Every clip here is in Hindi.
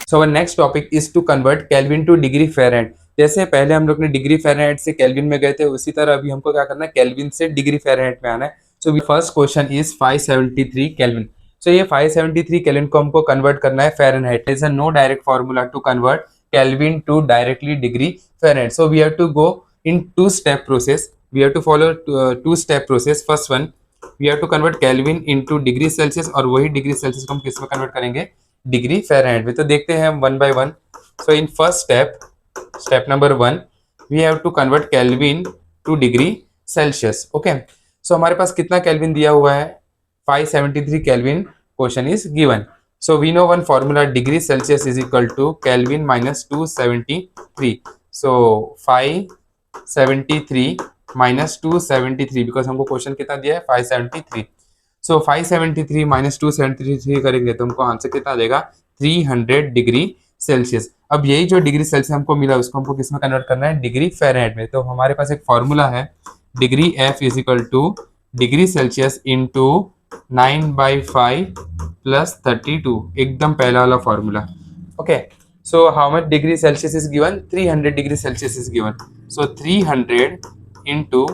So our next topic is to convert Kelvin to degree Fahrenheit. जैसे पहले हम लोग ने डिग्री फ़ारेनहाइट से केल्विन में गए थे, उसी तरह अभी हमको क्या करना है, केल्विन से डिग्री फ़ारेनहाइट में आना है। So first question is 573 Kelvin. So ये 573 केल्विन को हमको कन्वर्ट करना है Fahrenheit. Is a no direct formula to convert Kelvin to directly degree Fahrenheit. So we have to go in two step process. We have to follow two step process. First one, we have to convert Kelvin into degree Celsius, और वही डिग्री सेल्सियस को हम किस में कन्वर्ट करेंगे, डिग्री फ़ारेनहाइट में। तो देखते हैं हम one by one. So in first step, step number one, we have to convert Kelvin to degree Celsius. Okay, so हमारे पास कितना केल्विन दिया हुआ है, 573 Kelvin question is given. So we know one formula, degree Celsius is equal to Kelvin minus 273। सो 573 माइनस 273, बिकॉज हमको क्वेश्चन कितना दिया है, 573। सो 573 माइनस 273 करेंगे तो हमको आंसर कितना आ जाएगा, 300 डिग्री सेल्सियस। अब यही जो डिग्री सेल्सियस हमको मिला, उसको हमको किस में कन्वर्ट करना है, डिग्री फ़ारेनहाइट में। तो हमारे पास एक फॉर्मूला है, degree F is equal to degree Celsius into 9/5 plus 32, एकदम पहला वाला formula. Okay, so how much degree Celsius is given, 300 degree Celsius is given. So 300 into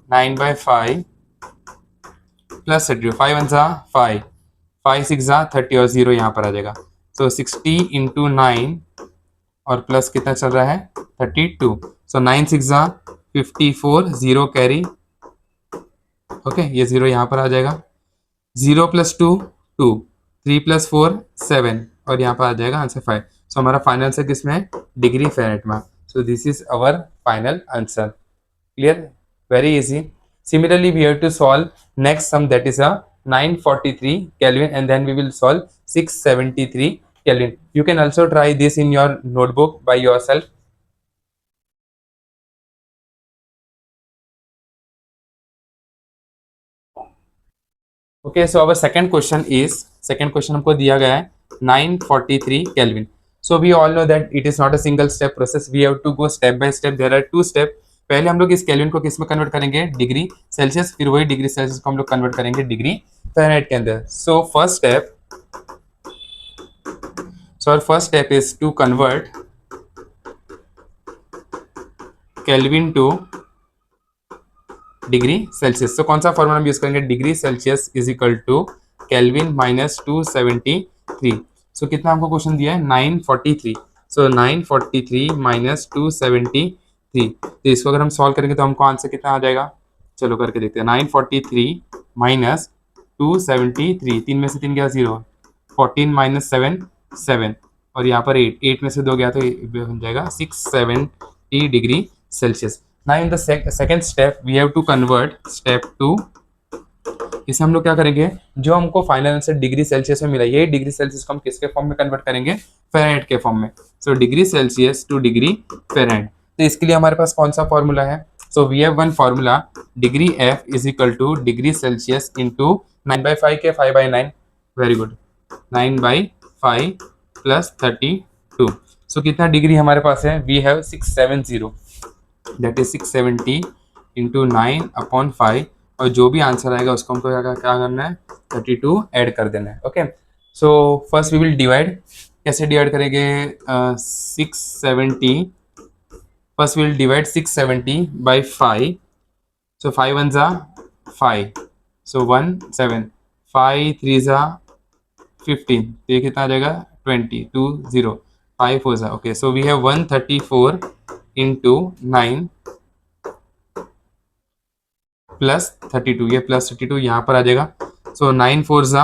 9/5 plus 30, 5 one सा 5, 5 6 जा 30, और 0 यहाँ पर आ जाएगा। सो 60 इंटू 9, और प्लस कितना चल रहा है, 32। सो 9 6 जा 54, 0 कैरी। ओके, ये 0 यहाँ पर आ जाएगा। 0 प्लस 2 2, 3 प्लस 4 7, और यहाँ पर आ जाएगा आंसर 5। सो हमारा फाइनल आंसर किस में है, डिग्री फ़ारेनहाइट में। So this is our final answer. Clear, very easy. Similarly, we have to solve next sum, that is a 943 Kelvin, and then we will solve 673 Kelvin. You can also try this in your notebook by yourself. Okay, so our second question हमको दिया गया है 943 Kelvin. So we all know that it is not a single step process. We have to go step by step. There are two steps. पहले हम लोग इस केल्विन को किस में कन्वर्ट करेंगे, डिग्री सेल्सियस, फिर वही डिग्री सेल्सियस को हम लोग कन्वर्ट करेंगे डिग्री फ़ारेनहाइट के अंदर। So first step is to convert Kelvin to degree Celsius. तो कौन सा फॉर्मूला हम यूज करेंगे, degree Celsius is equal to Kelvin minus 273। सो कितना हमको क्वेश्चन दिया है, 943। सो 943 माइनस 273, तो इसको अगर हम सॉल्व करेंगे तो हमको आंसर कितना आ जाएगा, चलो करके देखते हैं। 943 माइनस 273, 3 में से 3 गया 0, 14 माइनस 7 7, और यहाँ पर 8 में से 2 गया तो बन जाएगा 670 degree Celsius. Now in the second step we have to convert step 2। इसे हम लोग क्या करेंगे, जो हमको फाइनल आंसर डिग्री सेल्सियस में मिला, ये डिग्री सेल्सियस को हम किसके फॉर्म में कन्वर्ट करेंगे, फ़ारेनहाइट के फॉर्म में। So degree Celsius to degree Fahrenheit. तो इसके लिए हमारे पास कौन सा फॉर्मूला है, so we have one formula, degree F is equal to degree Celsius into 9/5 के 5/9, वेरी गुड, 9/5 प्लस 32। सो कितना डिग्री हमारे पास है, we have 670, that is 670 into 9/5, और जो भी आंसर आएगा उसको हमको क्या करना है, 32 ऐड कर देना है। Okay, so first we will divide. कैसे डिवाइड करेंगे, 670, फर्स्ट विल डिवाइड 670 बाई 5। सो 5 1 जा 5, सो 1 7, 5 3 जा 15, तो ये कितना आ जाएगा, 20 2 0, 5 4 जा। Okay, so we have 134 into 9 plus 32, ये प्लस 32 यहाँ पर आ जाएगा। सो 9 4 जा,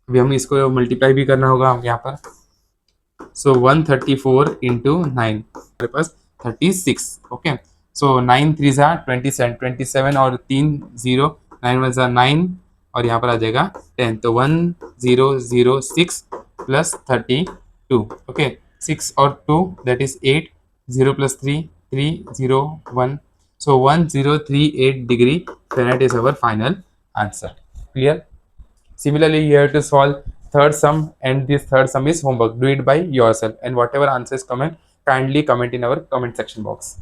अभी हम इसको मल्टीप्लाई भी करना होगा हम यहाँ पर। सो 134 इंटू 9, हमारे पास 36। ओके, सो 9 3 जा 27, और 3 0, 9 1 जा 9, और यहाँ पर आ जाएगा 10, तो 1006 प्लस 32। ओके, 6 और 2 that is 8, 0 plus 3 3 0 1, so 1038 degree Fahrenheit is our final answer. Clear? Similarly, you have to solve third sum, and this third sum is homework. Do it by yourself, and whatever answers comment, kindly comment in our comment section box.